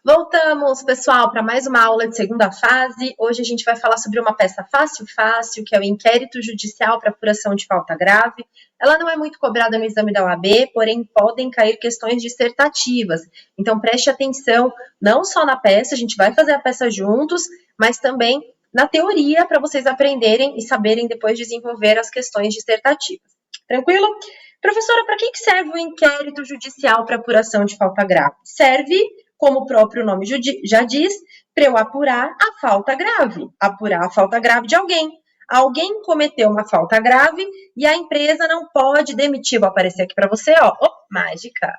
Voltamos, pessoal, para mais uma aula de segunda fase. Hoje a gente vai falar sobre uma peça fácil, que é o inquérito judicial para apuração de falta grave. Ela não é muito cobrada no exame da OAB, porém podem cair questões dissertativas. Então preste atenção, não só na peça, a gente vai fazer a peça juntos, mas também na teoria para vocês aprenderem e saberem depois desenvolver as questões dissertativas. Tranquilo? Professora, para que serve o inquérito judicial para apuração de falta grave? Serve, como o próprio nome já diz, para eu apurar a falta grave de alguém. Alguém cometeu uma falta grave e a empresa não pode demitir. Vou aparecer aqui para você, ó, mágica.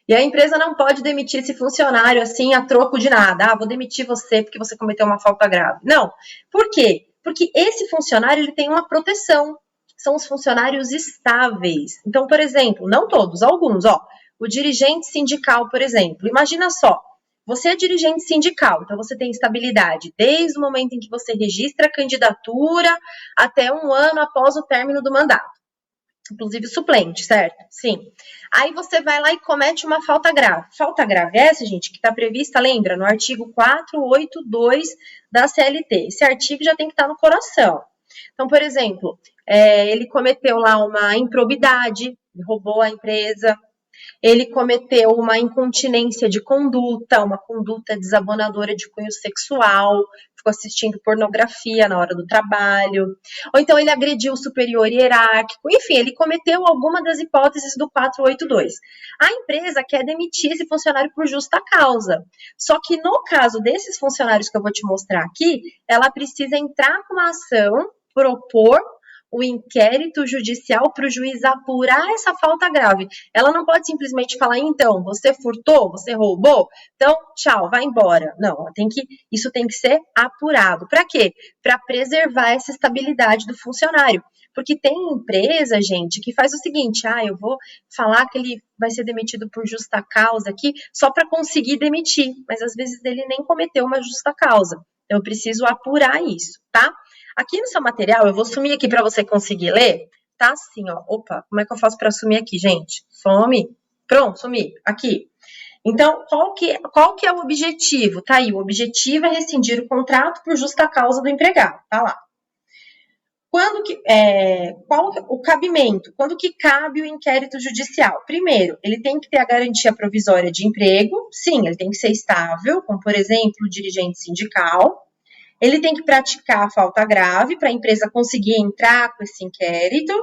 E a empresa não pode demitir esse funcionário assim a troco de nada. Ah, vou demitir você porque você cometeu uma falta grave. Não. Por quê? Porque esse funcionário ele tem uma proteção. São os funcionários estáveis. Então, por exemplo, não todos, alguns, ó. O dirigente sindical, por exemplo. Imagina só, você é dirigente sindical, então você tem estabilidade desde o momento em que você registra a candidatura até 1 ano após o término do mandato. Inclusive suplente, certo? Sim. Aí você vai lá e comete uma falta grave. Falta grave é essa, gente, que está prevista, lembra, no artigo 482 da CLT. Esse artigo já tem que estar no coração. Então, por exemplo, ele cometeu lá uma improbidade, roubou a empresa, ele cometeu uma incontinência de conduta, uma conduta desabonadora de cunho sexual, ficou assistindo pornografia na hora do trabalho, ou então ele agrediu o superior hierárquico, enfim, ele cometeu alguma das hipóteses do 482. A empresa quer demitir esse funcionário por justa causa, só que no caso desses funcionários que eu vou te mostrar aqui, ela precisa entrar com uma ação, propor o inquérito judicial para o juiz apurar essa falta grave. Ela não pode simplesmente falar, então, você furtou, você roubou, então, tchau, vai embora. Não, isso tem que ser apurado. Para quê? Para preservar essa estabilidade do funcionário. Porque tem empresa, gente, que faz o seguinte, eu vou falar que ele vai ser demitido por justa causa aqui, só para conseguir demitir, mas às vezes ele nem cometeu uma justa causa. Então, eu preciso apurar isso, tá? Aqui no seu material, eu vou sumir aqui para você conseguir ler, tá assim, ó. Opa, como é que eu faço para sumir aqui, gente? Some. Pronto, sumi. Aqui. Então, qual que é o objetivo? Tá aí, o objetivo é rescindir o contrato por justa causa do empregado, tá lá. Qual o cabimento? Quando que cabe o inquérito judicial? Primeiro, ele tem que ter a garantia provisória de emprego, sim, ele tem que ser estável, como, por exemplo, o dirigente sindical. Ele tem que praticar a falta grave para a empresa conseguir entrar com esse inquérito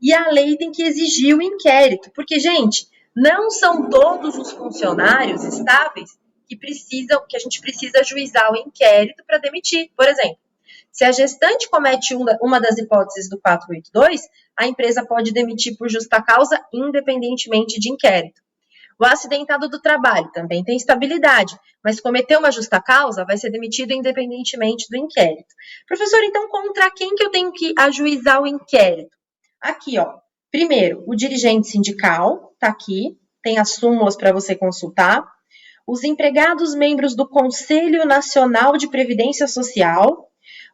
e a lei tem que exigir o inquérito, porque, gente, não são todos os funcionários estáveis que a gente precisa ajuizar o inquérito para demitir. Por exemplo, se a gestante comete uma das hipóteses do 482, a empresa pode demitir por justa causa, independentemente de inquérito. O acidentado do trabalho também tem estabilidade, mas cometeu uma justa causa, vai ser demitido independentemente do inquérito. Professor, então contra quem que eu tenho que ajuizar o inquérito? Aqui, ó. Primeiro, o dirigente sindical, tá aqui, tem as súmulas para você consultar. Os empregados membros do Conselho Nacional de Previdência Social,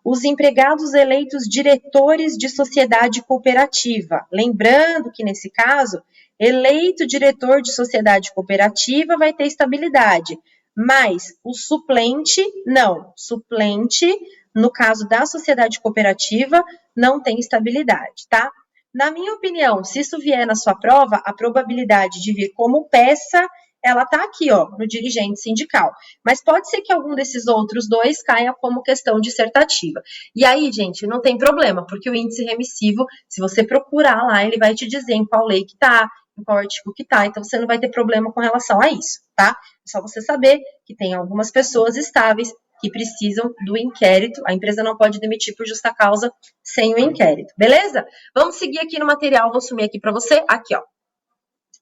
os empregados eleitos diretores de sociedade cooperativa. Lembrando que, nesse caso, eleito diretor de sociedade cooperativa vai ter estabilidade, mas o suplente, não. Suplente, no caso da sociedade cooperativa, não tem estabilidade, tá? Na minha opinião, se isso vier na sua prova, a probabilidade de vir como peça, ela tá aqui, ó, no dirigente sindical. Mas pode ser que algum desses outros dois caia como questão dissertativa. E aí, gente, não tem problema, porque o índice remissivo, se você procurar lá, ele vai te dizer em qual lei que tá, em qual artigo que tá, então você não vai ter problema com relação a isso, tá? É só você saber que tem algumas pessoas estáveis que precisam do inquérito, a empresa não pode demitir por justa causa sem o inquérito, beleza? Vamos seguir aqui no material, vou sumir aqui para você, aqui, ó.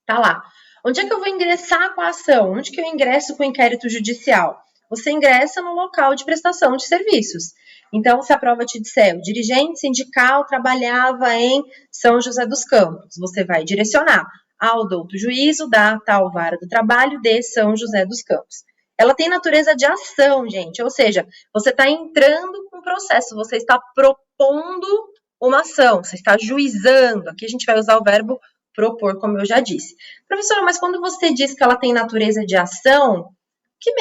Tá lá. Onde é que eu vou ingressar com a ação? Onde que eu ingresso com o inquérito judicial? Você ingressa no local de prestação de serviços. Então, se a prova te disser, o dirigente sindical trabalhava em São José dos Campos, você vai direcionar ao douto juízo da tal vara do trabalho de São José dos Campos. Ela tem natureza de ação, gente, ou seja, você está entrando com o processo, você está propondo uma ação, você está juizando. Aqui a gente vai usar o verbo propor, como eu já disse. Professora, mas quando você diz que ela tem natureza de ação, Que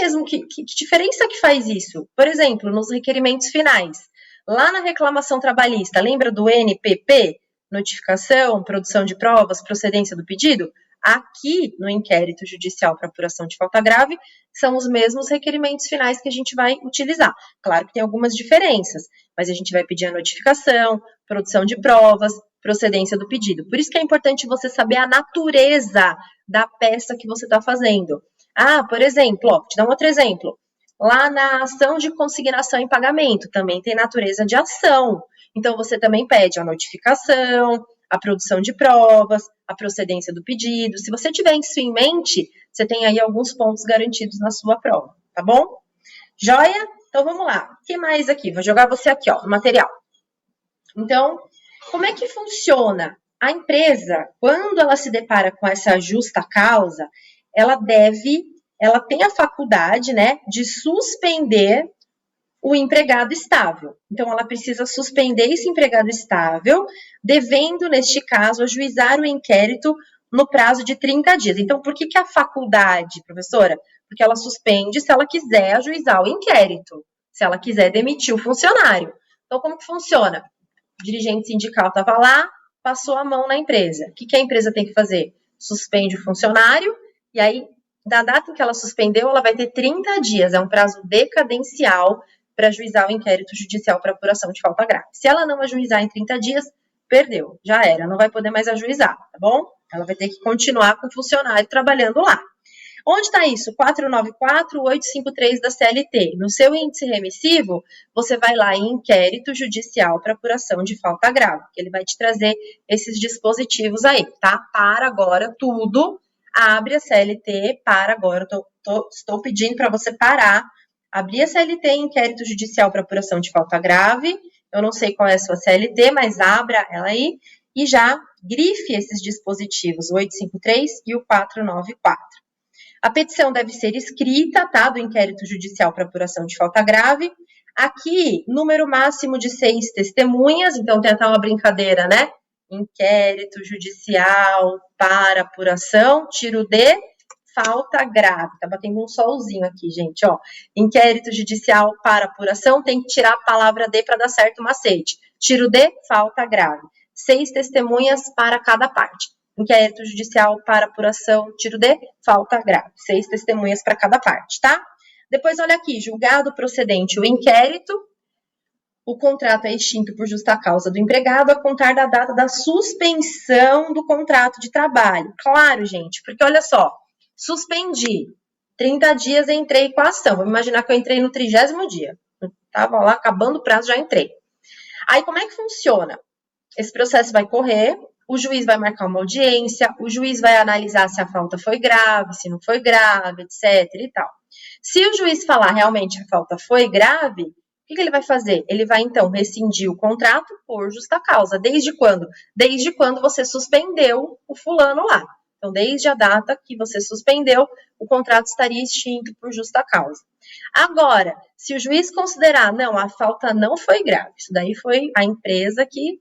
diferença que faz isso? Por exemplo, nos requerimentos finais, lá na reclamação trabalhista, lembra do NPP? Notificação, produção de provas, procedência do pedido? Aqui, no inquérito judicial para apuração de falta grave, são os mesmos requerimentos finais que a gente vai utilizar. Claro que tem algumas diferenças, mas a gente vai pedir a notificação, produção de provas, procedência do pedido. Por isso que é importante você saber a natureza da peça que você está fazendo. Por exemplo, vou te dar um outro exemplo. Lá na ação de consignação em pagamento, também tem natureza de ação. Então, você também pede a notificação, a produção de provas, a procedência do pedido. Se você tiver isso em mente, você tem aí alguns pontos garantidos na sua prova, tá bom? Joia? Então, vamos lá. O que mais aqui? Vou jogar você aqui, ó, no material. Então, como é que funciona? A empresa, quando ela se depara com essa justa causa, ela tem a faculdade, né, de suspender o empregado estável. Então, ela precisa suspender esse empregado estável, devendo, neste caso, ajuizar o inquérito no prazo de 30 dias. Então, por que a faculdade, professora? Porque ela suspende se ela quiser ajuizar o inquérito, se ela quiser demitir o funcionário. Então, como que funciona? O dirigente sindical estava lá, passou a mão na empresa. O que a empresa tem que fazer? Suspende o funcionário, e aí, da data em que ela suspendeu, ela vai ter 30 dias, é um prazo decadencial para ajuizar o inquérito judicial para apuração de falta grave. Se ela não ajuizar em 30 dias, perdeu, já era, não vai poder mais ajuizar, tá bom? Ela vai ter que continuar com o funcionário trabalhando lá. Onde está isso? 494, 853 da CLT. No seu índice remissivo, você vai lá em inquérito judicial para apuração de falta grave, que ele vai te trazer esses dispositivos aí, tá? Para agora tudo, abre a CLT, para agora, estou pedindo para você parar, abrir a CLT em inquérito judicial para apuração de falta grave, eu não sei qual é a sua CLT, mas abra ela aí e já grife esses dispositivos, o 853 e o 494. A petição deve ser escrita, tá, do inquérito judicial para apuração de falta grave. Aqui, número máximo de 6 testemunhas, então tem até uma brincadeira, né? Inquérito judicial para apuração, tiro D, falta grave. Tá batendo um solzinho aqui, gente, ó. Inquérito judicial para apuração, tem que tirar a palavra D para dar certo o macete. Tiro D, falta grave. 6 testemunhas para cada parte. Inquérito judicial para apuração, tiro D, falta grave. 6 testemunhas para cada parte, tá? Depois, olha aqui, julgado procedente o inquérito, o contrato é extinto por justa causa do empregado a contar da data da suspensão do contrato de trabalho. Claro, gente, porque olha só, suspendi, 30 dias entrei com a ação. Vamos imaginar que eu entrei no 30º dia. Tava lá, acabando o prazo, já entrei. Aí, como é que funciona? Esse processo vai correr, o juiz vai marcar uma audiência, o juiz vai analisar se a falta foi grave, se não foi grave, etc. e tal. Se o juiz falar realmente a falta foi grave, o que ele vai fazer? Ele vai, então, rescindir o contrato por justa causa. Desde quando? Desde quando você suspendeu o fulano lá. Então, desde a data que você suspendeu, o contrato estaria extinto por justa causa. Agora, se o juiz considerar, não, a falta não foi grave, isso daí foi a empresa que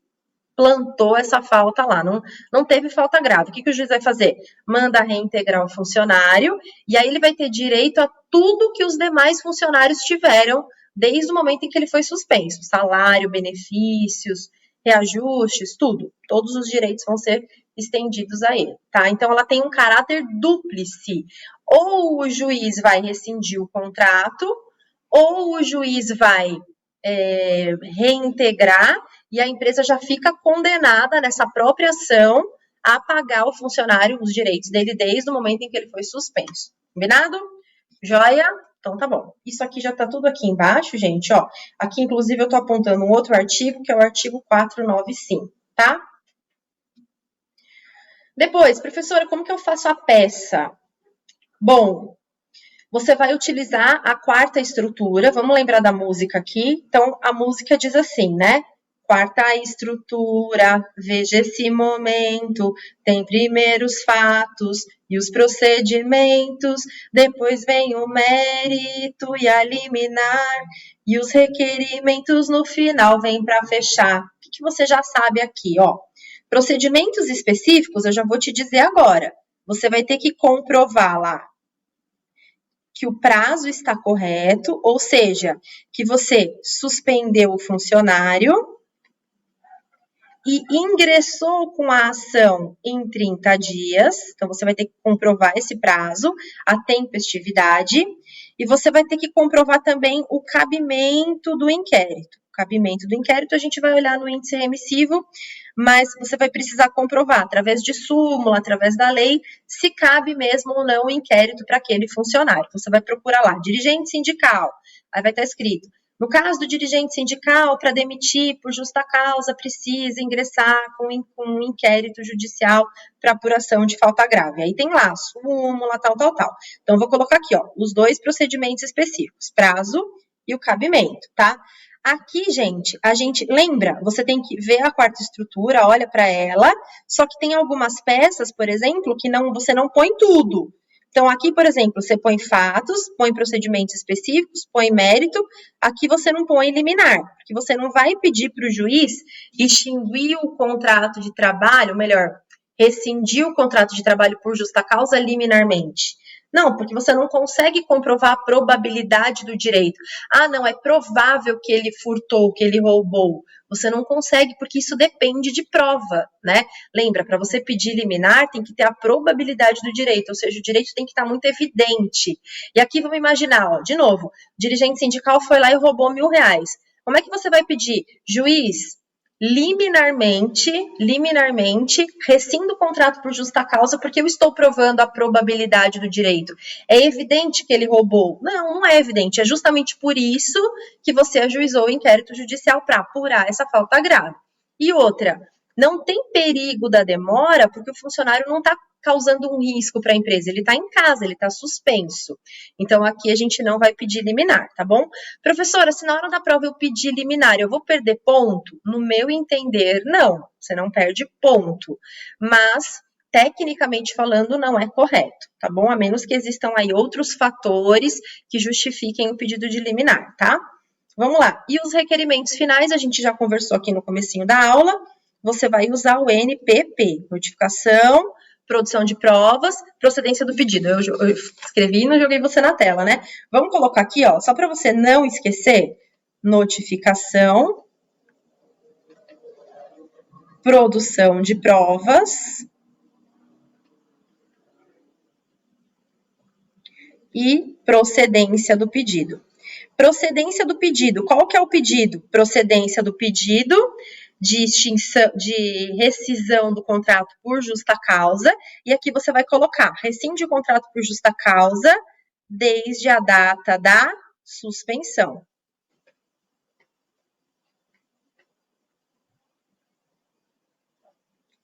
plantou essa falta lá, não teve falta grave. O que o juiz vai fazer? Manda reintegrar o funcionário, e aí ele vai ter direito a tudo que os demais funcionários tiveram desde o momento em que ele foi suspenso. Salário, benefícios, reajustes, tudo. Todos os direitos vão ser estendidos a ele, tá? Então, ela tem um caráter dúplice. Ou o juiz vai rescindir o contrato, ou o juiz vai reintegrar, e a empresa já fica condenada nessa própria ação a pagar ao funcionário os direitos dele desde o momento em que ele foi suspenso. Combinado? Joia? Então tá bom. Isso aqui já tá tudo aqui embaixo, gente, ó. Aqui, inclusive, eu tô apontando um outro artigo, que é o artigo 495, tá? Depois, professora, como que eu faço a peça? Bom, você vai utilizar a quarta estrutura. Vamos lembrar da música aqui? Então, a música diz assim, né? Quarta estrutura, veja esse momento, tem primeiro os fatos e os procedimentos, depois vem o mérito e a liminar, e os requerimentos no final vêm para fechar. O que você já sabe aqui, ó? Procedimentos específicos, eu já vou te dizer agora. Você vai ter que comprovar lá que o prazo está correto, ou seja, que você suspendeu o funcionário e ingressou com a ação em 30 dias, então você vai ter que comprovar esse prazo, a tempestividade, e você vai ter que comprovar também o cabimento do inquérito. O cabimento do inquérito a gente vai olhar no índice remissivo, mas você vai precisar comprovar através de súmula, através da lei, se cabe mesmo ou não o inquérito para aquele funcionário. Você vai procurar lá, dirigente sindical, aí vai estar escrito: no caso do dirigente sindical, para demitir por justa causa, precisa ingressar com um inquérito judicial para apuração de falta grave. Aí tem lá, súmula, tal. Então, vou colocar aqui, ó, os dois procedimentos específicos, prazo e o cabimento, tá? Aqui, gente, lembra, você tem que ver a quarta estrutura, olha para ela, só que tem algumas peças, por exemplo, que você não põe tudo. Então, aqui, por exemplo, você põe fatos, põe procedimentos específicos, põe mérito, aqui você não põe liminar, porque você não vai pedir para o juiz extinguir o contrato de trabalho, ou melhor, rescindir o contrato de trabalho por justa causa liminarmente. Não, porque você não consegue comprovar a probabilidade do direito. Ah, não, é provável que ele furtou, que ele roubou. Você não consegue, porque isso depende de prova, né? Lembra, para você pedir liminar, tem que ter a probabilidade do direito, ou seja, o direito tem que estar muito evidente. E aqui vamos imaginar, ó, de novo, o dirigente sindical foi lá e roubou R$1.000. Como é que você vai pedir? Juiz, liminarmente, rescindo o contrato por justa causa, porque eu estou provando a probabilidade do direito. É evidente que ele roubou. Não, não é evidente. É justamente por isso que você ajuizou o inquérito judicial para apurar essa falta grave. E outra, não tem perigo da demora, porque o funcionário não está causando um risco para a empresa, ele está em casa, ele está suspenso. Então, aqui a gente não vai pedir liminar, tá bom? Professora, se na hora da prova eu pedir liminar, eu vou perder ponto? No meu entender, não, você não perde ponto. Mas, tecnicamente falando, não é correto, tá bom? A menos que existam aí outros fatores que justifiquem o pedido de liminar, tá? Vamos lá. E os requerimentos finais, a gente já conversou aqui no comecinho da aula. Você vai usar o NPP, notificação, produção de provas, procedência do pedido. Eu escrevi e não joguei você na tela, né? Vamos colocar aqui, ó, só para você não esquecer, notificação, produção de provas e procedência do pedido. Procedência do pedido, qual que é o pedido? Procedência do pedido de extinção, de rescisão do contrato por justa causa, e aqui você vai colocar, rescinde o contrato por justa causa desde a data da suspensão.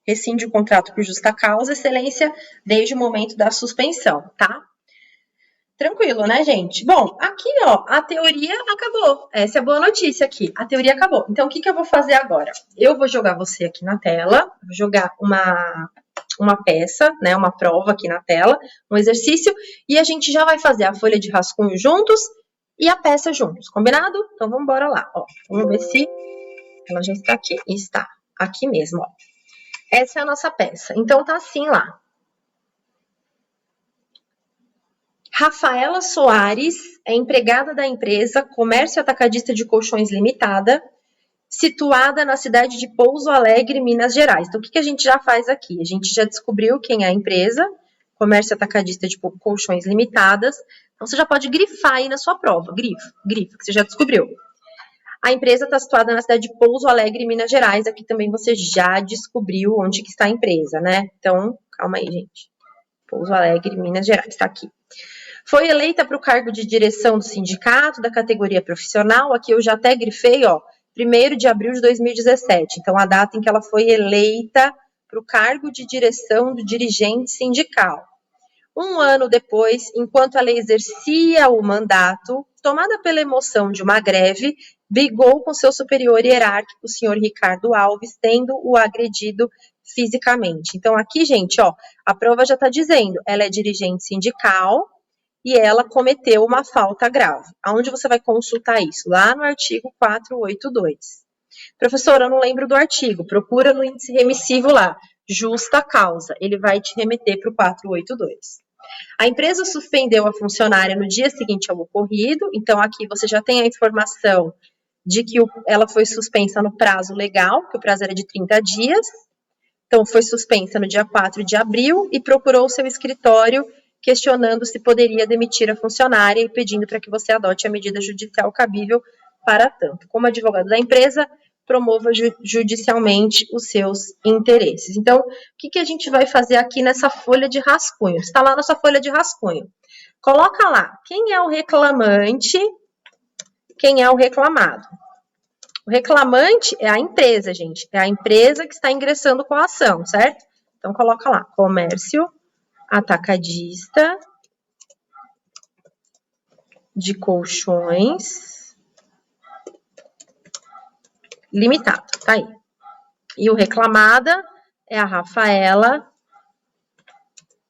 Rescinde o contrato por justa causa, excelência, desde o momento da suspensão, tá? Tranquilo, né, gente? Bom, aqui, ó, a teoria acabou. Essa é a boa notícia aqui. A teoria acabou. Então, o que eu vou fazer agora? Eu vou jogar você aqui na tela, vou jogar uma peça, né, uma prova aqui na tela, um exercício, e a gente já vai fazer a folha de rascunho juntos e a peça juntos, combinado? Então, vamos embora lá, ó. Vamos ver se ela já está aqui. Está aqui mesmo, ó. Essa é a nossa peça. Então, tá assim lá. Rafaela Soares é empregada da empresa Comércio Atacadista de Colchões Limitada, situada na cidade de Pouso Alegre, Minas Gerais. Então, o que a gente já faz aqui? A gente já descobriu quem é a empresa, Comércio Atacadista de Colchões Limitadas. Então, você já pode grifar aí na sua prova. Grifa, que você já descobriu. A empresa está situada na cidade de Pouso Alegre, Minas Gerais. Aqui também você já descobriu onde que está a empresa, né? Então, calma aí, gente. Pouso Alegre, Minas Gerais, está aqui. Foi eleita para o cargo de direção do sindicato, da categoria profissional. Aqui eu já até grifei, ó, 1º de abril de 2017. Então, a data em que ela foi eleita para o cargo de direção do dirigente sindical. Um ano depois, enquanto ela exercia o mandato, tomada pela emoção de uma greve, brigou com seu superior hierárquico, o senhor Ricardo Alves, tendo o agredido fisicamente. Então, aqui, gente, ó, a prova já está dizendo, ela é dirigente sindical, e ela cometeu uma falta grave. Aonde você vai consultar isso? Lá no artigo 482. Professora, eu não lembro do artigo. Procura no índice remissivo lá. Justa causa. Ele vai te remeter para o 482. A empresa suspendeu a funcionária no dia seguinte ao ocorrido, então aqui você já tem a informação de que ela foi suspensa no prazo legal, que o prazo era de 30 dias, então foi suspensa no dia 4 de abril e procurou o seu escritório questionando se poderia demitir a funcionária e pedindo para que você adote a medida judicial cabível para tanto. Como advogado da empresa, promova judicialmente os seus interesses. Então, o que a gente vai fazer aqui nessa folha de rascunho? Está lá na sua folha de rascunho. Coloca lá, quem é o reclamante, quem é o reclamado. O reclamante é a empresa, gente. É a empresa que está ingressando com a ação, certo? Então, coloca lá, comércio atacadista de colchões limitado, tá aí. E o reclamada é a Rafaela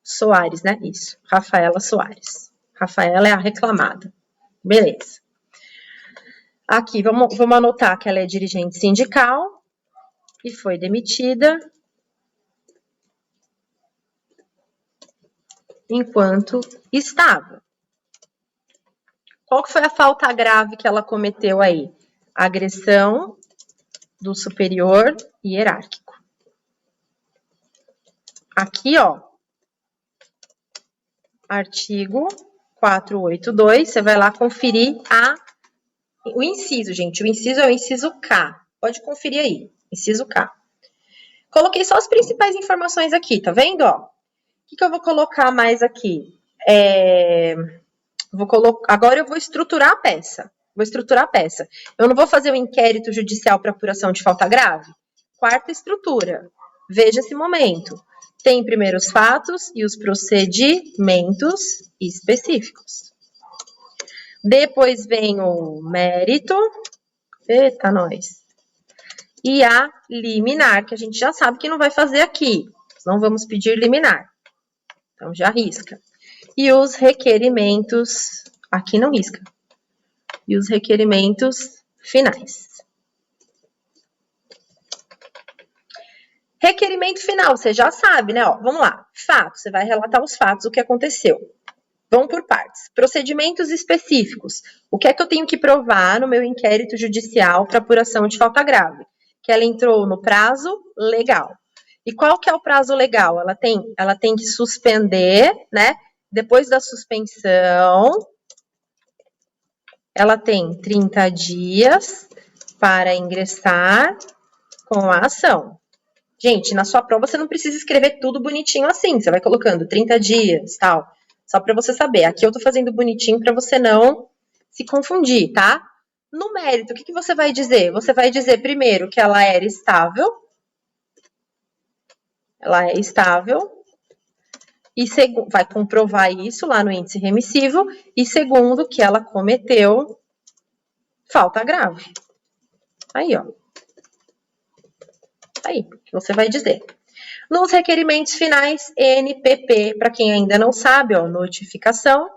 Soares, né? Isso, Rafaela Soares. Rafaela é a reclamada. Beleza. Aqui, vamos anotar que ela é dirigente sindical e foi demitida enquanto estava. Qual que foi a falta grave que ela cometeu aí? Agressão do superior hierárquico. Aqui, ó, artigo 482, você vai lá conferir o inciso, gente. O inciso é o inciso K. Pode conferir aí, inciso K. Coloquei só as principais informações aqui, tá vendo, ó? O que eu vou colocar mais aqui? Agora eu vou estruturar a peça. Eu não vou fazer um inquérito judicial para apuração de falta grave? Quarta estrutura. Veja esse momento. Tem primeiro os fatos e os procedimentos específicos. Depois vem o mérito. Eita, nós. E a liminar, que a gente já sabe que não vai fazer aqui. Não vamos pedir liminar. Então, já risca. E os requerimentos, aqui não risca. E os requerimentos finais. Requerimento final, você já sabe, né? Ó, vamos lá. Fatos, você vai relatar os fatos, o que aconteceu. Vamos por partes. Procedimentos específicos. O que é que eu tenho que provar no meu inquérito judicial para apuração de falta grave? Que ela entrou no prazo legal. E qual que é o prazo legal? Ela tem que suspender, né? Depois da suspensão, ela tem 30 dias para ingressar com a ação. Gente, na sua prova você não precisa escrever tudo bonitinho assim. Você vai colocando 30 dias, tal. Só para você saber. Aqui eu tô fazendo bonitinho para você não se confundir, tá? No mérito, o que você vai dizer? Você vai dizer primeiro que ela era estável. Ela é estável. E vai comprovar isso lá no índice remissivo. E segundo, que ela cometeu falta grave. Aí, ó. Aí, você vai dizer. Nos requerimentos finais, NPP, para quem ainda não sabe, ó, notificação.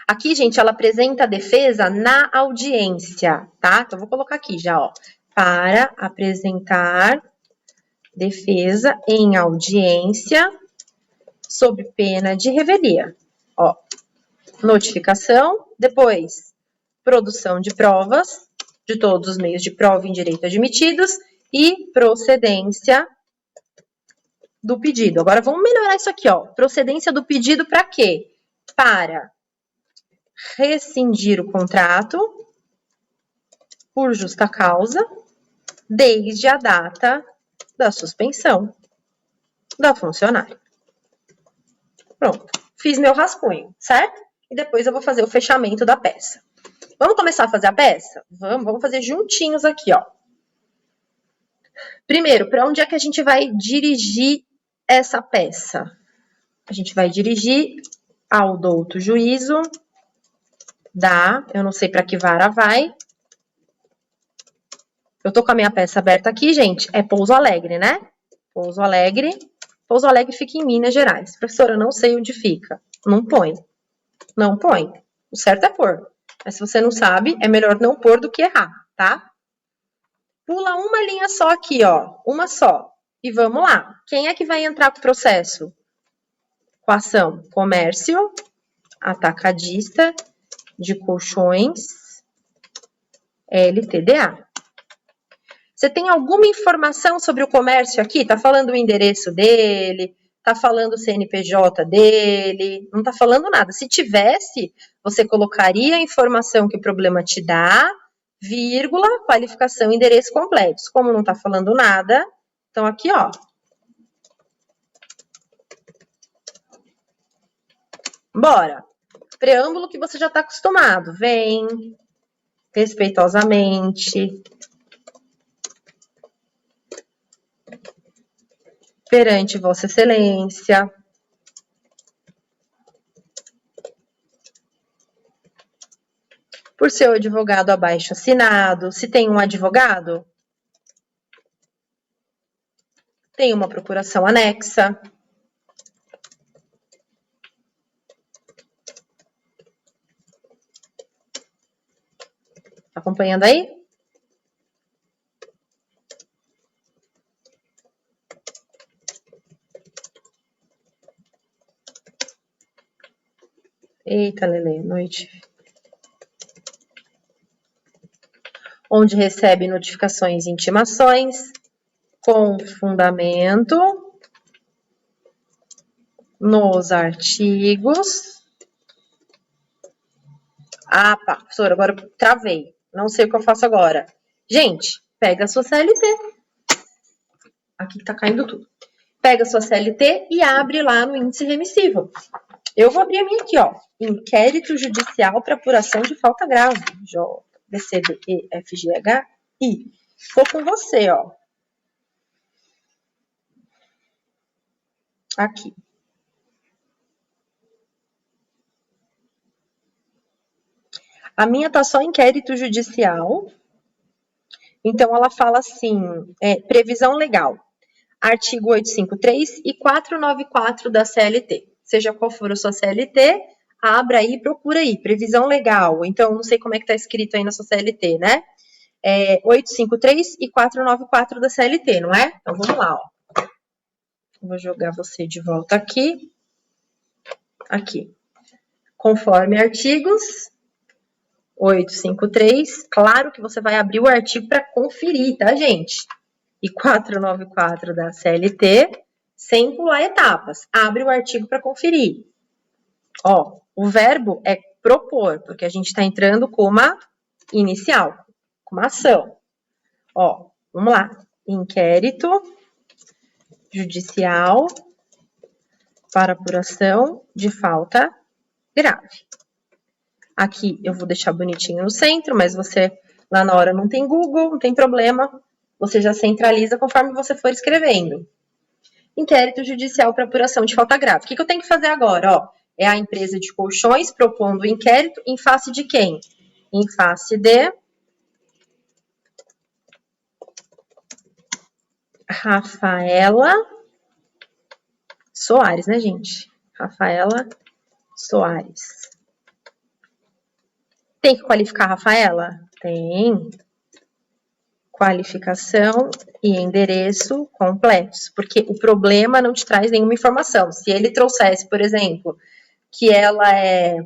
Aqui, gente, ela apresenta a defesa na audiência, tá? Então, eu vou colocar aqui já, ó. Para apresentar defesa em audiência sob pena de revelia. Ó, notificação, depois, produção de provas de todos os meios de prova em direito admitidos e procedência do pedido. Agora, vamos melhorar isso aqui, ó. Procedência do pedido para quê? Para rescindir o contrato por justa causa, desde a data da suspensão da funcionária. Pronto, fiz meu rascunho, certo? E depois eu vou fazer o fechamento da peça. Vamos começar a fazer a peça? Vamos fazer juntinhos aqui, ó. Primeiro, para onde é que a gente vai dirigir essa peça? A gente vai dirigir ao douto juízo eu não sei para que vara vai. Eu tô com a minha peça aberta aqui, gente, é Pouso Alegre, né? Pouso Alegre fica em Minas Gerais. Professora, eu não sei onde fica. Não põe. Não põe. O certo é pôr. Mas se você não sabe, é melhor não pôr do que errar, tá? Pula uma linha só aqui, ó. Uma só. E vamos lá. Quem é que vai entrar com o processo? com a ação comércio atacadista de colchões LTDA. Você tem alguma informação sobre o comércio aqui? Tá falando o endereço dele, tá falando o CNPJ dele, não tá falando nada. Se tivesse, você colocaria a informação que o problema te dá, vírgula, qualificação, endereço completos. Como não tá falando nada, então aqui, ó. Bora. Preâmbulo que você já está acostumado. Vem, respeitosamente, perante Vossa Excelência, por seu advogado abaixo assinado. Se tem um advogado, tem uma procuração anexa. Acompanhando aí? Eita, Lelê, noite. Onde recebe notificações e intimações com fundamento nos artigos. Ah, pá, professora, agora eu travei. Não sei o que eu faço agora. Gente, pega a sua CLT. Aqui tá caindo tudo. Pega a sua CLT e abre lá no índice remissivo. Eu vou abrir a minha aqui, ó. Inquérito judicial para apuração de falta grave. J, B, C, D, E, F, G, H, I. Vou com você, ó. Aqui. A minha tá só inquérito judicial. Então, ela fala assim, previsão legal. Artigo 853 e 494 da CLT. Seja qual for a sua CLT, abra aí, procura aí, previsão legal. Então, não sei como é que tá escrito aí na sua CLT, né? 853 e 494 da CLT, não é? Então, vamos lá, ó. Vou jogar você de volta aqui. Aqui. Conforme artigos 853, claro que você vai abrir o artigo para conferir, tá, gente? E 494 da CLT, sem pular etapas. Abre o artigo para conferir. Ó, o verbo é propor, porque a gente está entrando com uma inicial, com uma ação. Ó, vamos lá. Inquérito judicial para apuração de falta grave. Aqui eu vou deixar bonitinho no centro, mas você lá na hora não tem Google, não tem problema. Você já centraliza conforme você for escrevendo. Inquérito judicial para apuração de falta grave. O que eu tenho que fazer agora? Ó, é a empresa de colchões propondo o inquérito em face de quem? Em face de Rafaela Soares, né, gente? Rafaela Soares. Tem que qualificar a Rafaela? Tem. Qualificação e endereço completos, porque o problema não te traz nenhuma informação. Se ele trouxesse, por exemplo, que ela é...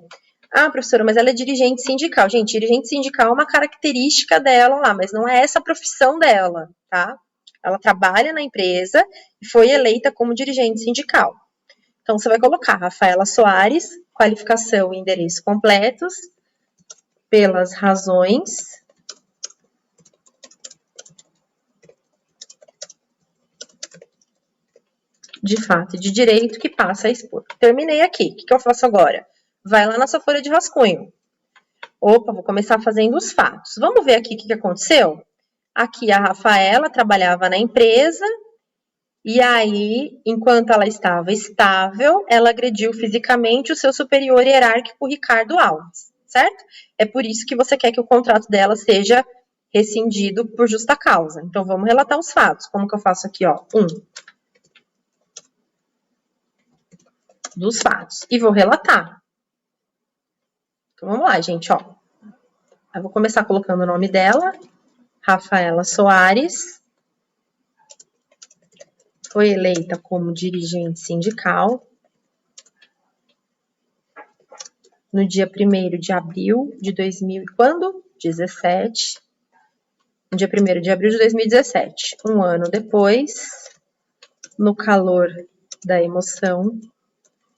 Ah, professora, mas ela é dirigente sindical. Gente, dirigente sindical é uma característica dela lá, mas não é essa a profissão dela, tá? Ela trabalha na empresa e foi eleita como dirigente sindical. Então, você vai colocar Rafaela Soares, qualificação e endereço completos, pelas razões de fato e de direito que passa a expor. Terminei aqui. O que eu faço agora? Vai lá na sua folha de rascunho. Opa, vou começar fazendo os fatos. Vamos ver aqui o que aconteceu? Aqui a Rafaela trabalhava na empresa e aí, enquanto ela estava estável, ela agrediu fisicamente o seu superior hierárquico, Ricardo Alves, certo? É por isso que você quer que o contrato dela seja rescindido por justa causa. Então, vamos relatar os fatos. Como que eu faço aqui, ó? 1. Dos fatos. E vou relatar. Então, vamos lá, gente, ó. Eu vou começar colocando o nome dela. Rafaela Soares. Foi eleita como dirigente sindical. no dia 1º de abril de 2000, quando? 17. No dia 1º de abril de 2017. Um ano depois, no calor da emoção,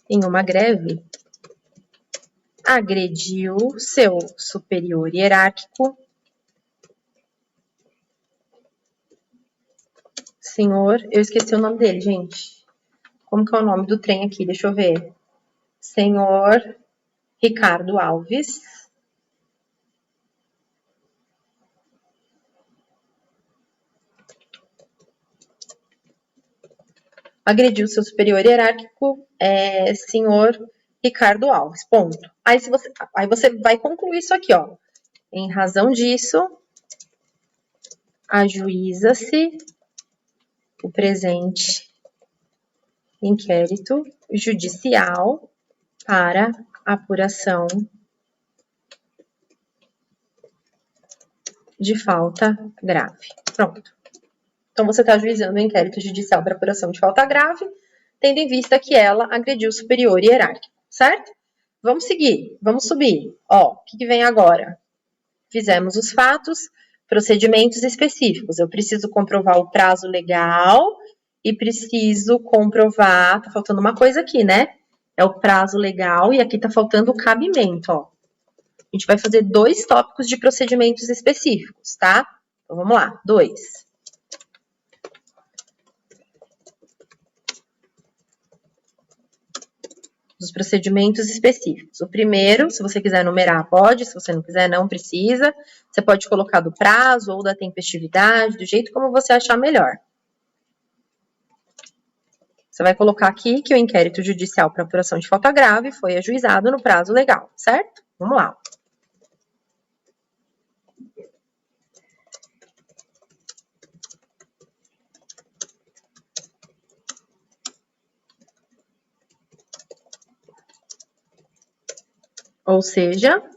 em uma greve, agrediu seu superior hierárquico, senhor, eu esqueci o nome dele, gente. Como que é o nome do trem aqui? Deixa eu ver. Senhor Ricardo Alves. Agrediu seu superior hierárquico, senhor Ricardo Alves. Ponto. Aí você vai concluir isso aqui, ó. Em razão disso, ajuiza-se o presente inquérito judicial para apuração de falta grave. Pronto. Então, você está ajuizando o inquérito judicial para apuração de falta grave, tendo em vista que ela agrediu o superior hierárquico, certo? Vamos seguir, vamos subir. Ó, o que vem agora? Fizemos os fatos, procedimentos específicos. Eu preciso comprovar o prazo legal e preciso comprovar... Tá faltando uma coisa aqui, né? É o prazo legal e aqui tá faltando o cabimento, ó. A gente vai fazer 2 tópicos de procedimentos específicos, tá? Então, vamos lá. 2. Dos procedimentos específicos. O primeiro, se você quiser numerar, pode. Se você não quiser, não precisa. Você pode colocar do prazo ou da tempestividade, do jeito como você achar melhor. Você vai colocar aqui que o inquérito judicial para apuração de falta grave foi ajuizado no prazo legal, certo? Vamos lá. Ou seja,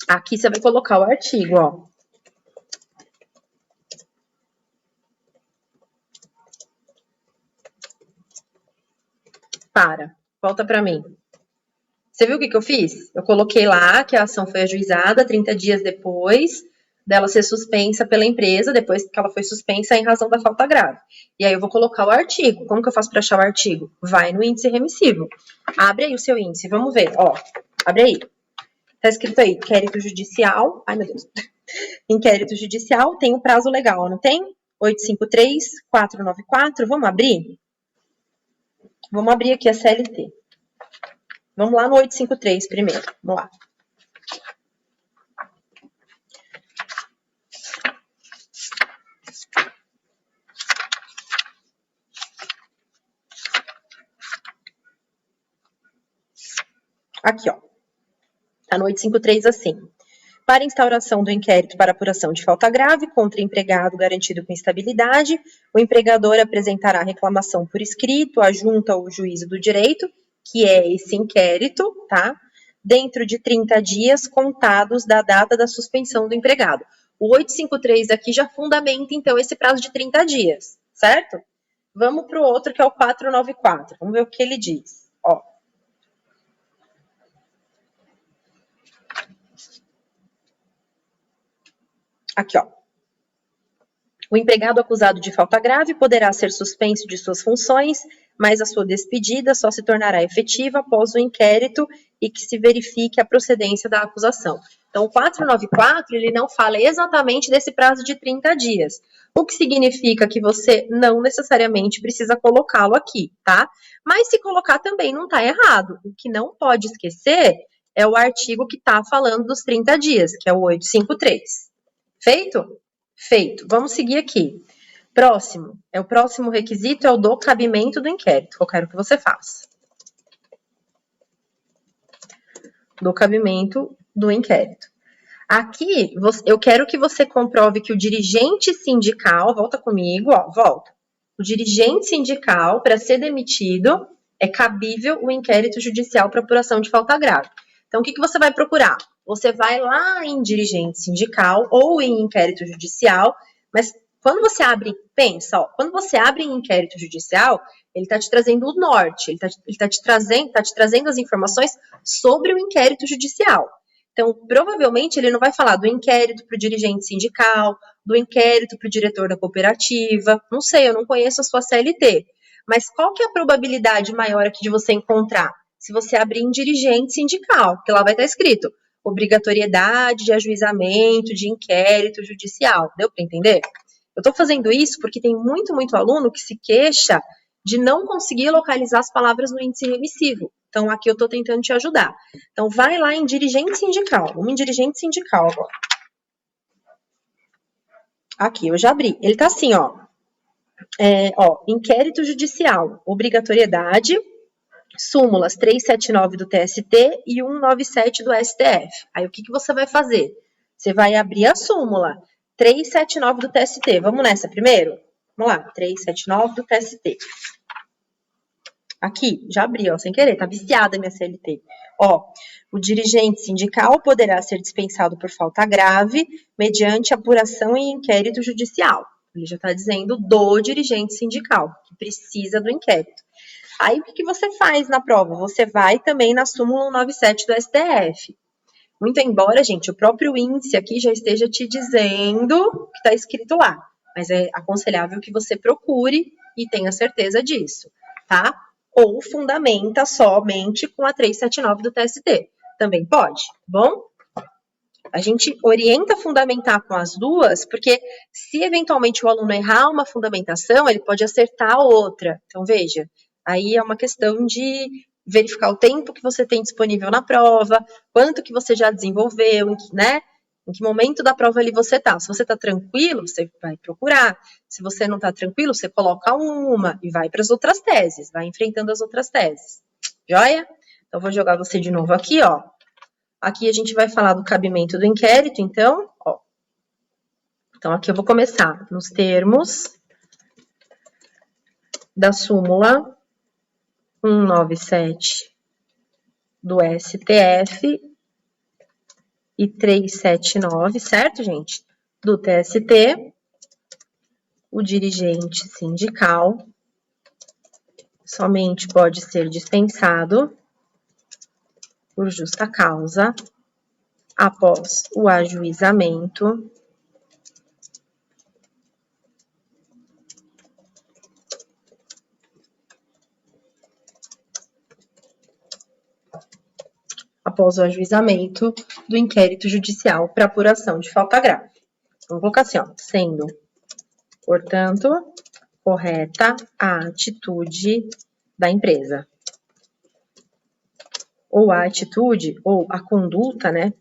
aqui você vai colocar o artigo, ó. Volta para mim. Você viu o que eu fiz? Eu coloquei lá que a ação foi ajuizada 30 dias depois dela ser suspensa pela empresa, depois que ela foi suspensa em razão da falta grave. E aí eu vou colocar o artigo. Como que eu faço para achar o artigo? Vai no índice remissivo. Abre aí o seu índice, vamos ver. Ó, abre aí. Tá escrito aí, inquérito judicial. Ai, meu Deus. Inquérito judicial tem o prazo legal, não tem? 853-494. Vamos abrir? Vamos abrir aqui a CLT. Vamos lá no 853 primeiro. Vamos lá. Aqui, ó. Tá no 853 assim. Para instauração do inquérito para apuração de falta grave contra empregado garantido com instabilidade, o empregador apresentará reclamação por escrito à junta ou juízo do direito, que é esse inquérito, tá? Dentro de 30 dias contados da data da suspensão do empregado. O 853 aqui já fundamenta, então, esse prazo de 30 dias, certo? Vamos para o outro, que é o 494. Vamos ver o que ele diz. Ó. Aqui, ó. O empregado acusado de falta grave poderá ser suspenso de suas funções, mas a sua despedida só se tornará efetiva após o inquérito e que se verifique a procedência da acusação. Então, o 494, ele não fala exatamente desse prazo de 30 dias, o que significa que você não necessariamente precisa colocá-lo aqui, tá? Mas se colocar também não tá errado. O que não pode esquecer é o artigo que tá falando dos 30 dias, que é o 853. Feito? Feito. Vamos seguir aqui. Próximo. O próximo requisito é o do cabimento do inquérito, que eu quero que você faça. Do cabimento do inquérito. Aqui, eu quero que você comprove que o dirigente sindical, volta comigo, ó, volta. O dirigente sindical, para ser demitido, é cabível o inquérito judicial para apuração de falta grave. Então, o que você vai procurar? Você vai lá em dirigente sindical ou em inquérito judicial, mas quando você abre, pensa, ó, quando você abre em inquérito judicial, ele está te trazendo o norte, ele tá te trazendo as informações sobre o inquérito judicial. Então, provavelmente, ele não vai falar do inquérito para o dirigente sindical, do inquérito para o diretor da cooperativa, não sei, eu não conheço a sua CLT, mas qual que é a probabilidade maior aqui de você encontrar? Se você abrir em dirigente sindical, porque lá vai estar escrito obrigatoriedade de ajuizamento, de inquérito judicial, deu para entender? Eu estou fazendo isso porque tem muito aluno que se queixa de não conseguir localizar as palavras no índice remissivo. Então, aqui eu estou tentando te ajudar. Então, vai lá em dirigente sindical. Vamos em dirigente sindical agora. Aqui, eu já abri. Ele tá assim, ó. Inquérito judicial, obrigatoriedade, súmulas 379 do TST e 197 do STF. Aí, o que você vai fazer? Você vai abrir a súmula 379 do TST. Vamos nessa primeiro? Vamos lá, 379 do TST. Aqui, já abri, ó, sem querer, tá viciada a minha CLT. Ó, o dirigente sindical poderá ser dispensado por falta grave mediante apuração em inquérito judicial. Ele já tá dizendo do dirigente sindical, que precisa do inquérito. Aí, o que você faz na prova? Você vai também na súmula 197 do STF. Muito embora, gente, o próprio índice aqui já esteja te dizendo o que está escrito lá. Mas é aconselhável que você procure e tenha certeza disso, tá? Ou fundamenta somente com a 379 do TST. Também pode, bom? A gente orienta a fundamentar com as duas, porque se eventualmente o aluno errar uma fundamentação, ele pode acertar a outra. Então, veja, aí é uma questão de verificar o tempo que você tem disponível na prova, quanto que você já desenvolveu, né? Em que momento da prova ali você tá. Se você tá tranquilo, você vai procurar. Se você não tá tranquilo, você coloca uma e vai para as outras teses, vai enfrentando as outras teses. Joia? Então, vou jogar você de novo aqui, ó. Aqui a gente vai falar do cabimento do inquérito, então, ó. Então, aqui eu vou começar nos termos da súmula 197 do STF e 379, certo, gente? Do TST, o dirigente sindical somente pode ser dispensado por justa causa após o ajuizamento do inquérito judicial para apuração de falta grave. Vamos colocar assim, ó, sendo, portanto, correta a atitude da empresa. Ou a atitude, ou a conduta, né?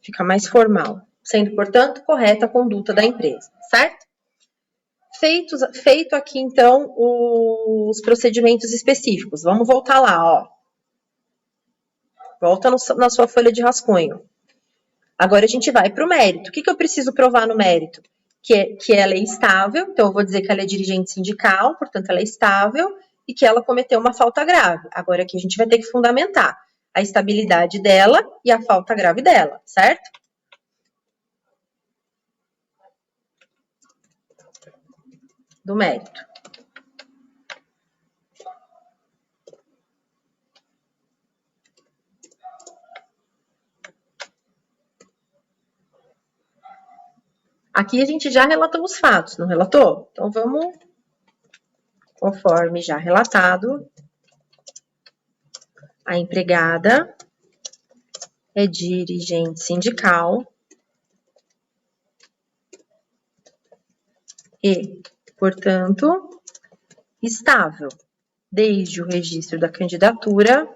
Fica mais formal. Sendo, portanto, correta a conduta da empresa, certo? Feito aqui, então, os procedimentos específicos. Vamos voltar lá, ó. Volta na sua folha de rascunho. Agora a gente vai para o mérito. O que eu preciso provar no mérito? Que ela é estável, então eu vou dizer que ela é dirigente sindical, portanto ela é estável, e que ela cometeu uma falta grave. Agora aqui a gente vai ter que fundamentar a estabilidade dela e a falta grave dela, certo? Do mérito. Aqui a gente já relatou os fatos, não relatou? Então vamos, conforme já relatado, a empregada é dirigente sindical e, portanto, estável, desde o registro da candidatura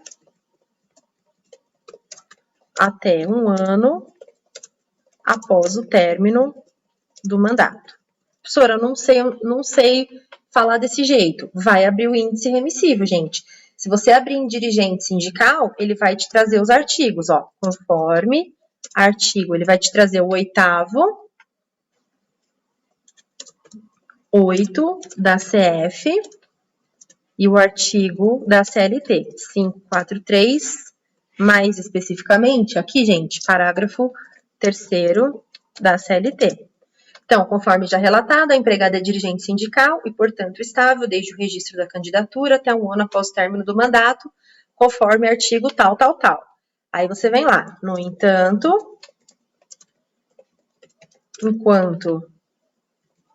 até 1 ano após o término do mandato. Professora, não sei falar desse jeito. Vai abrir o índice remissivo, gente. Se você abrir em dirigente sindical, ele vai te trazer os artigos, ó. Conforme artigo, ele vai te trazer o 8º, 8 da CF e o artigo da CLT, 543 Mais especificamente, aqui, gente, parágrafo 3º da CLT. Então, conforme já relatado, a empregada é dirigente sindical e, portanto, estável desde o registro da candidatura até um ano após o término do mandato, conforme artigo tal, tal, tal. Aí você vem lá. No entanto, enquanto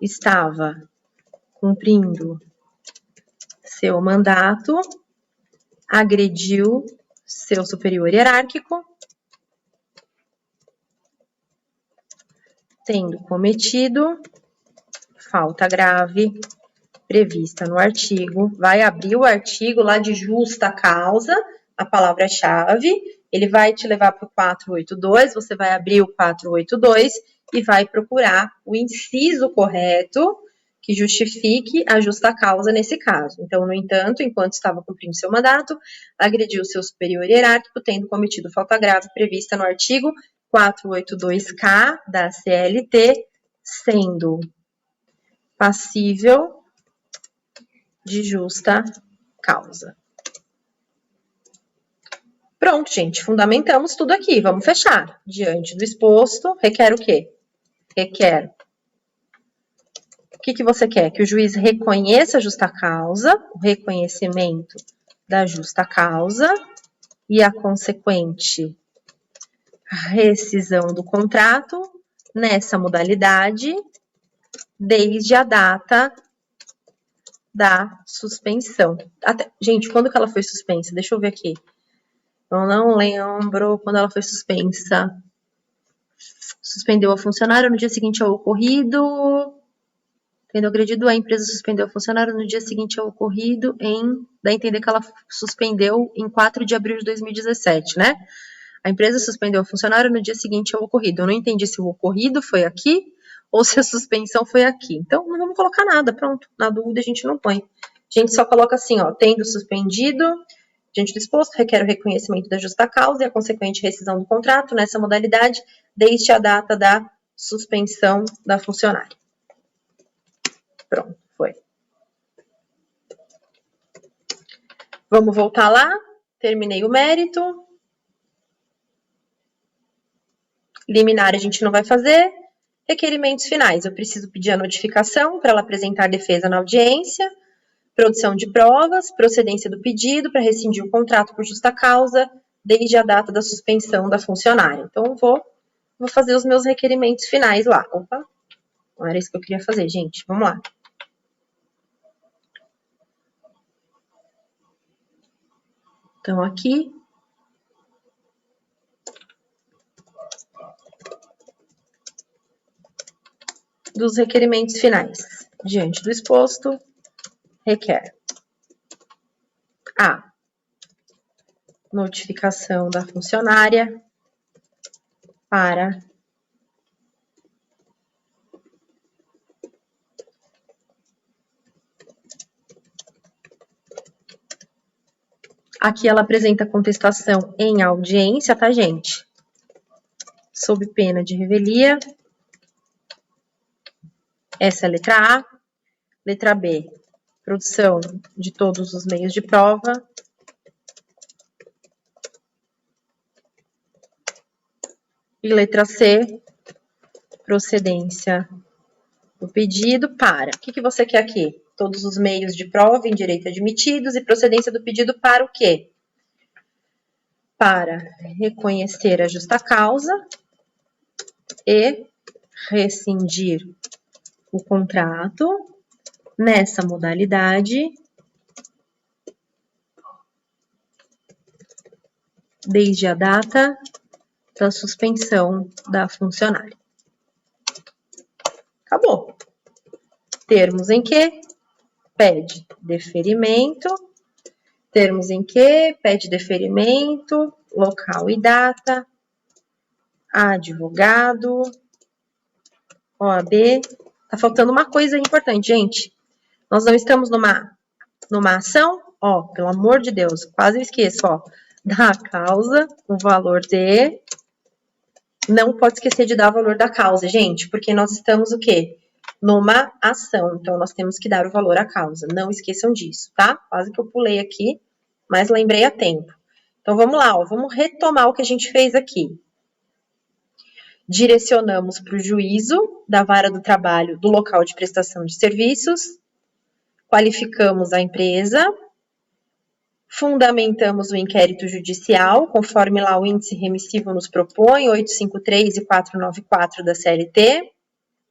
estava cumprindo seu mandato, agrediu seu superior hierárquico, tendo cometido falta grave prevista no artigo. Vai abrir o artigo lá de justa causa, a palavra-chave, ele vai te levar para o 482, você vai abrir o 482 e vai procurar o inciso correto que justifique a justa causa nesse caso. Então, no entanto, enquanto estava cumprindo seu mandato, agrediu seu superior hierárquico, tendo cometido falta grave prevista no artigo 482-K da CLT, sendo passível de justa causa. Pronto, gente, fundamentamos tudo aqui. Vamos fechar. Diante do exposto, requer o quê? Requer. O que você quer? Que o juiz reconheça a justa causa, o reconhecimento da justa causa e a consequente rescisão do contrato nessa modalidade desde a data da suspensão. Gente, quando que ela foi suspensa? Deixa eu ver aqui. Eu não lembro quando ela foi suspensa. Suspendeu a funcionária no dia seguinte ao ocorrido. Tendo agredido, a empresa suspendeu a funcionária no dia seguinte ao ocorrido dá a entender que ela suspendeu em 4 de abril de 2017, né? A empresa suspendeu a funcionária no dia seguinte ao ocorrido. Eu não entendi se o ocorrido foi aqui ou se a suspensão foi aqui. Então, não vamos colocar nada, pronto. Na dúvida, a gente não põe. A gente só coloca assim, ó, tendo suspendido, diante do exposto, requer o reconhecimento da justa causa e a consequente rescisão do contrato nessa modalidade, desde a data da suspensão da funcionária. Pronto, foi. Vamos voltar lá. Terminei o mérito. Liminar a gente não vai fazer. Requerimentos finais. Eu preciso pedir a notificação para ela apresentar defesa na audiência. Produção de provas, procedência do pedido para rescindir o contrato por justa causa, desde a data da suspensão da funcionária. Então, vou fazer os meus requerimentos finais lá. Opa, não era isso que eu queria fazer, gente. Vamos lá. Então, aqui. Dos requerimentos finais. Diante do exposto, requer a notificação da funcionária para aqui ela apresenta contestação em audiência, tá, gente? Sob pena de revelia. Essa é a letra A. Letra B, produção de todos os meios de prova. E letra C, procedência do pedido para. O que você quer aqui? Todos os meios de prova em direito admitidos e procedência do pedido para o quê? Para reconhecer a justa causa e rescindir o contrato nessa modalidade desde a data da suspensão da funcionária. Acabou. Termos em que pede deferimento. Termos em que pede deferimento, local e data, advogado, OAB. Tá faltando uma coisa importante, gente. Nós não estamos numa ação, ó, pelo amor de Deus, quase esqueço, ó, da causa, o valor de... Não pode esquecer de dar o valor da causa, gente, porque nós estamos o quê? Numa ação, então nós temos que dar o valor à causa. Não esqueçam disso, tá? Quase que eu pulei aqui, mas lembrei a tempo. Então, vamos lá, ó, vamos retomar o que a gente fez aqui. Direcionamos para o juízo da vara do trabalho do local de prestação de serviços, qualificamos a empresa, fundamentamos o inquérito judicial, conforme lá o índice remissivo nos propõe, 853 e 494 da CLT,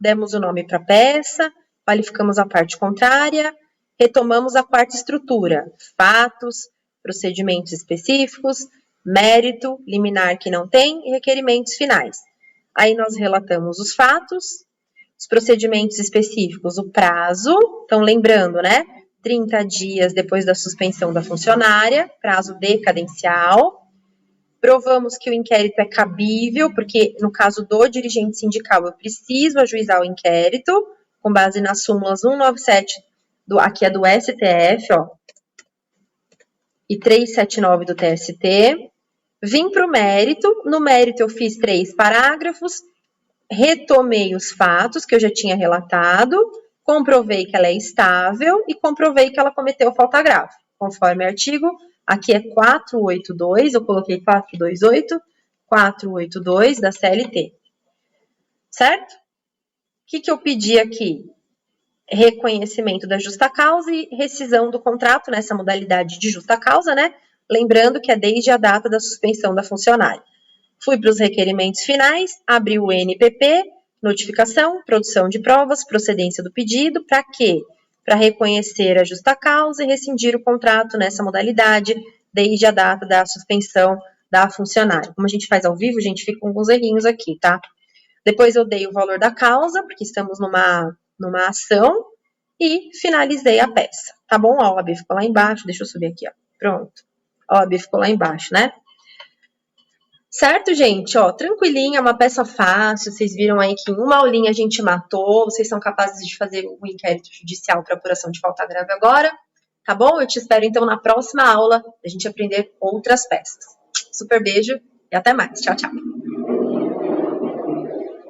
demos o nome para a peça, qualificamos a parte contrária, retomamos a quarta estrutura, fatos, procedimentos específicos, mérito, liminar que não tem e requerimentos finais. Aí nós relatamos os fatos, os procedimentos específicos, o prazo, então lembrando, né, 30 dias depois da suspensão da funcionária, prazo decadencial. Provamos que o inquérito é cabível, porque no caso do dirigente sindical eu preciso ajuizar o inquérito, com base nas súmulas 197, aqui é do STF, ó, e 379 do TST. Vim para o mérito, no mérito eu fiz 3 parágrafos, retomei os fatos que eu já tinha relatado, comprovei que ela é estável e comprovei que ela cometeu falta grave, conforme artigo, aqui é 482, eu coloquei 428, 482 da CLT, certo? O que eu pedi aqui? Reconhecimento da justa causa e rescisão do contrato nessa modalidade de justa causa, né? Lembrando que é desde a data da suspensão da funcionária. Fui para os requerimentos finais, abri o NPP, notificação, produção de provas, procedência do pedido, para quê? Para reconhecer a justa causa e rescindir o contrato nessa modalidade desde a data da suspensão da funcionária. Como a gente faz ao vivo, a gente fica com alguns errinhos aqui, tá? Depois eu dei o valor da causa, porque estamos numa ação, e finalizei a peça, tá bom? Ó, a OAB ficou lá embaixo, deixa eu subir aqui, ó. Pronto. A OAB ficou lá embaixo, né? Certo, gente? Ó, tranquilinha, uma peça fácil. Vocês viram aí que em uma aulinha a gente matou. Vocês são capazes de fazer o inquérito judicial para apuração de falta grave agora, tá bom? Eu te espero então na próxima aula, a gente aprender outras peças. Super beijo e até mais. Tchau, tchau.